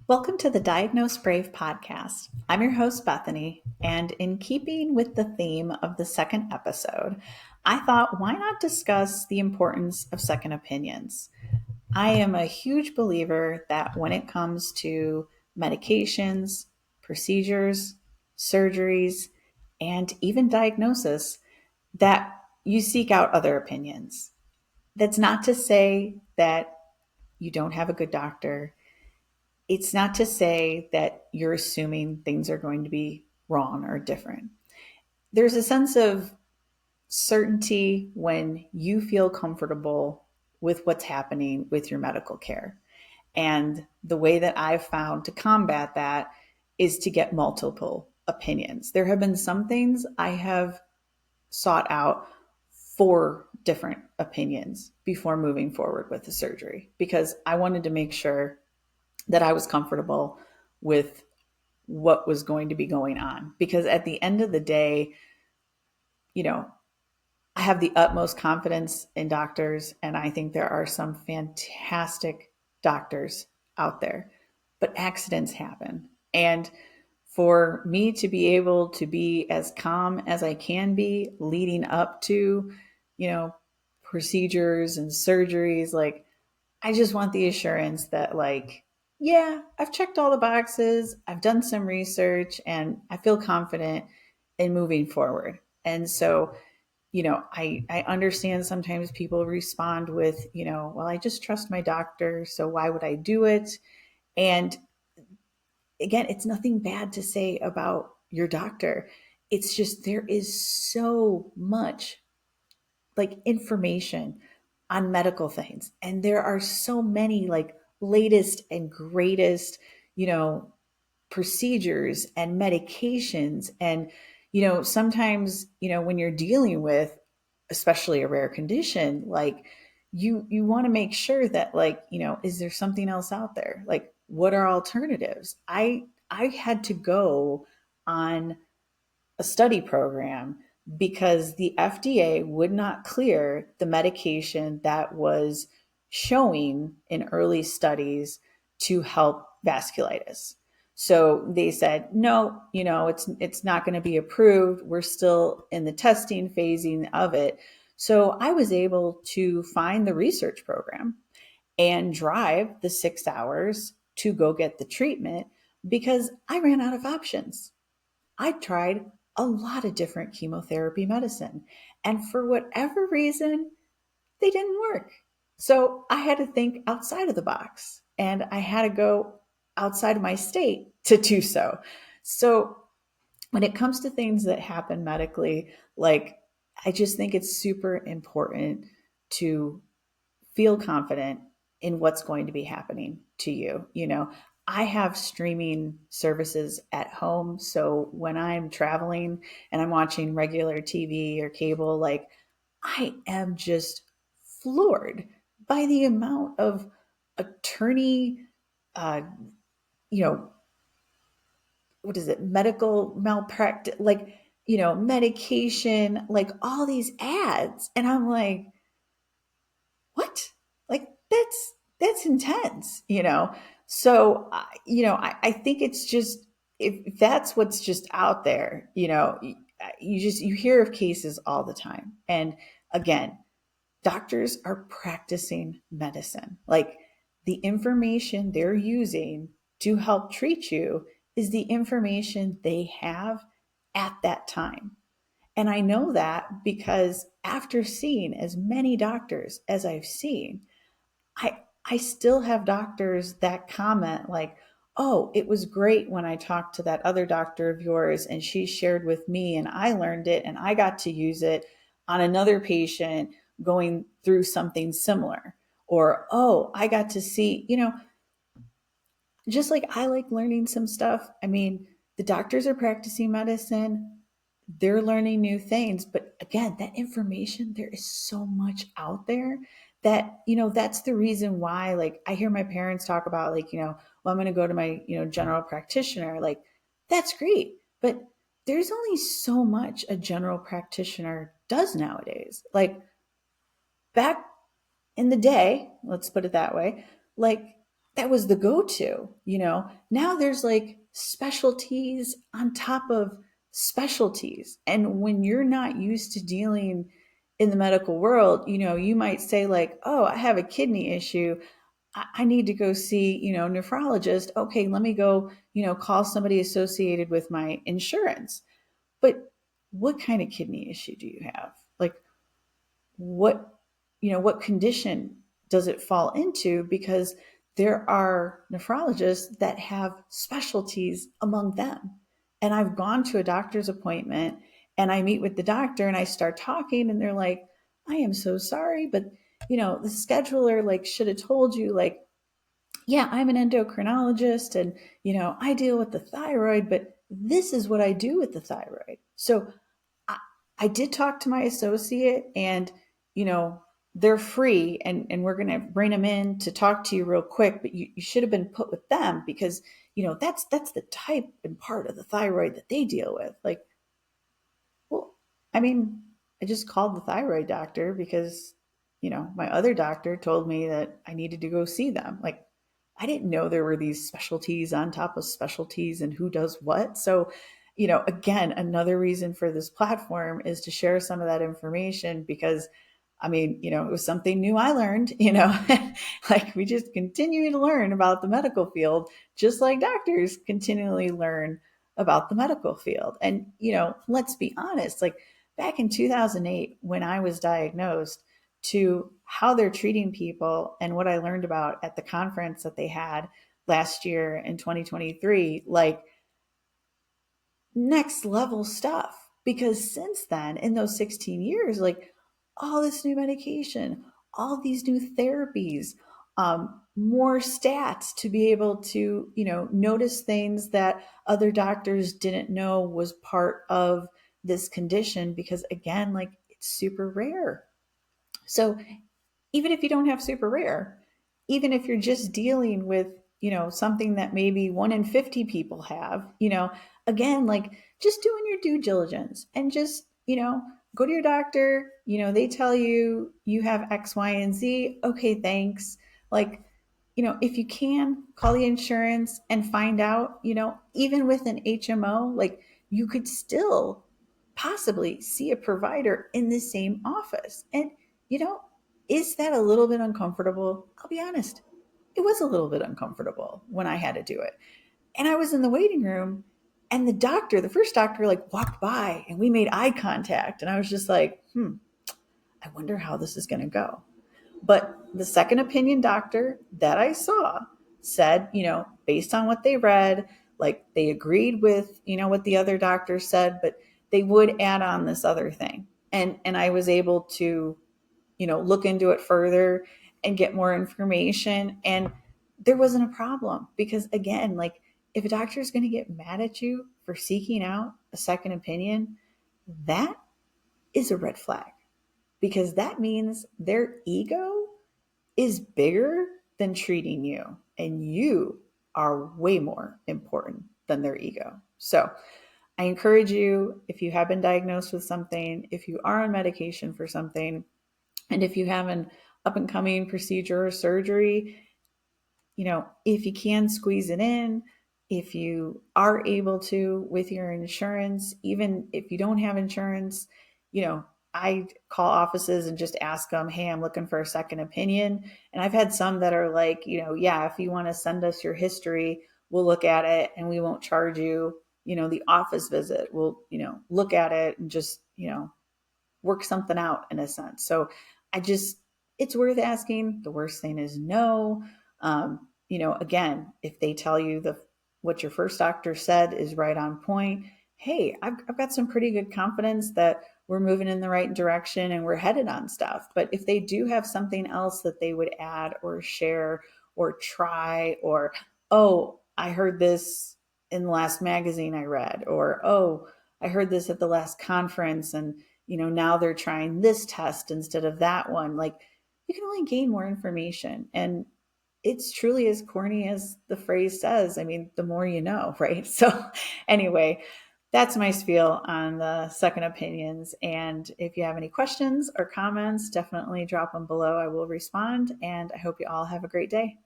Welcome to the Diagnose Brave podcast. I'm your host, Bethany, and in keeping with the theme of the second episode, I thought why not discuss the importance of second opinions? I am a huge believer that when it comes to medications, procedures, surgeries, and even diagnosis, that you seek out other opinions. That's not to say that you don't have a good doctor. It's not to say that you're assuming things are going to be wrong or different. There's a sense of certainty when you feel comfortable with what's happening with your medical care. And the way that I've found to combat that is to get multiple opinions. There have been some things I have sought out 4 different opinions before moving forward with the surgery because I wanted to make sure that I was comfortable with what was going to be going on. Because at the end of the day, you know, I have the utmost confidence in doctors, and I think there are some fantastic doctors out there, but accidents happen. And for me to be able to be as calm as I can be leading up to, you know, procedures and surgeries, like I just want the assurance that, like, yeah, I've checked all the boxes, I've done some research, and I feel confident in moving forward. And so, I understand sometimes people respond with, well, I just trust my doctor, so why would I do it? And again, it's nothing bad to say about your doctor. It's just there is so much like information on medical things. And there are so many like latest and greatest, you know, procedures and medications. And, sometimes, when you're dealing with especially a rare condition, like you want to make sure that like, is there something else out there? Like what are alternatives? I had to go on a study program because the FDA would not clear the medication that was showing in early studies to help vasculitis. So they said, no, it's not going to be approved. We're still in the testing phasing of it. So I was able to find the research program and drive the 6 hours to go get the treatment because I ran out of options. I tried a lot of different chemotherapy medicine. And for whatever reason, they didn't work. So I had to think outside of the box and I had to go outside of my state to do so. So when it comes to things that happen medically, like I just think it's super important to feel confident in what's going to be happening to you. I have streaming services at home. So when I'm traveling and I'm watching regular TV or cable, like I am just floored by the amount of attorney, uh, you know, what is it, medical malpractice, like, medication, like all these ads. And I'm like, what? Like that's intense. So I think it's just if that's what's just out there, you hear of cases all the time. And again, doctors are practicing medicine. Like the information they're using to help treat you is the information they have at that time. And I know that because after seeing as many doctors as I've seen, I still have doctors that comment like, "Oh, it was great when I talked to that other doctor of yours and she shared with me and I learned it and I got to use it on another patient going through something similar." Or, "Oh, I got to see, just like I like learning some stuff. I mean, the doctors are practicing medicine, they're learning new things. But again, that information, there is so much out there that, that's the reason why, like, I hear my parents talk about, like, well, I'm going to go to my, general practitioner. Like, that's great. But there's only so much a general practitioner does nowadays. Like, back in the day, let's put it that way, like, that was the go-to, Now there's like specialties on top of specialties. And when you're not used to dealing in the medical world, you might say like, oh, I have a kidney issue. I need to go see, nephrologist. Okay, let me go, call somebody associated with my insurance. But what kind of kidney issue do you have? Like, what what condition does it fall into? Because there are nephrologists that have specialties among them. And I've gone to a doctor's appointment and I meet with the doctor and I start talking and they're like, I am so sorry, but the scheduler like should have told you, like, yeah, I'm an endocrinologist and I deal with the thyroid, but this is what I do with the thyroid. So I, I did talk to my associate and, you know, they're free and we're going to bring them in to talk to you real quick, but you should have been put with them because, that's the type and part of the thyroid that they deal with. Like, well, I mean, I just called the thyroid doctor because, my other doctor told me that I needed to go see them. Like, I didn't know there were these specialties on top of specialties and who does what. So, again, another reason for this platform is to share some of that information because I mean, it was something new I learned, like we just continue to learn about the medical field, just like doctors continually learn about the medical field. And, let's be honest, like back in 2008, when I was diagnosed, to how they're treating people and what I learned about at the conference that they had last year in 2023, like next level stuff. Because since then, in those 16 years, like all this new medication, all these new therapies, more stats to be able to, notice things that other doctors didn't know was part of this condition because, again, like it's super rare. So even if you don't have super rare, even if you're just dealing with, something that maybe 1 in 50 people have, again, like just doing your due diligence and just, go to your doctor, they tell you you have X, Y, and Z. Okay, thanks. Like, if you can call the insurance and find out, even with an HMO, like you could still possibly see a provider in the same office. And, you know, is that a little bit uncomfortable? I'll be honest. It was a little bit uncomfortable when I had to do it. And I was in the waiting room and the first doctor like walked by and we made eye contact. And I was just like, I wonder how this is going to go. But the second opinion doctor that I saw said, based on what they read, like they agreed with, what the other doctor said, but they would add on this other thing. And I was able to, look into it further and get more information. And there wasn't a problem because, again, like if a doctor is going to get mad at you for seeking out a second opinion, that is a red flag because that means their ego is bigger than treating you, and you are way more important than their ego. So, I encourage you, if you have been diagnosed with something, if you are on medication for something, and if you have an up and coming procedure or surgery, if you can squeeze it in, if you are able to with your insurance, even if you don't have insurance, I call offices and just ask them, hey, I'm looking for a second opinion. And I've had some that are like, yeah, if you want to send us your history, we'll look at it and we won't charge you, the office visit. We'll, look at it and just, work something out in a sense. So it's worth asking. The worst thing is no. Again, if they tell you what your first doctor said is right on point, hey, I've got some pretty good confidence that we're moving in the right direction and we're headed on stuff. But if they do have something else that they would add or share or try, or, oh, I heard this in the last magazine I read, or, oh, I heard this at the last conference and, now they're trying this test instead of that one. Like you can only gain more information. And it's truly as corny as the phrase says. I mean, the more you know, right? So, anyway, that's my spiel on the second opinions. And if you have any questions or comments, definitely drop them below. I will respond. And I hope you all have a great day.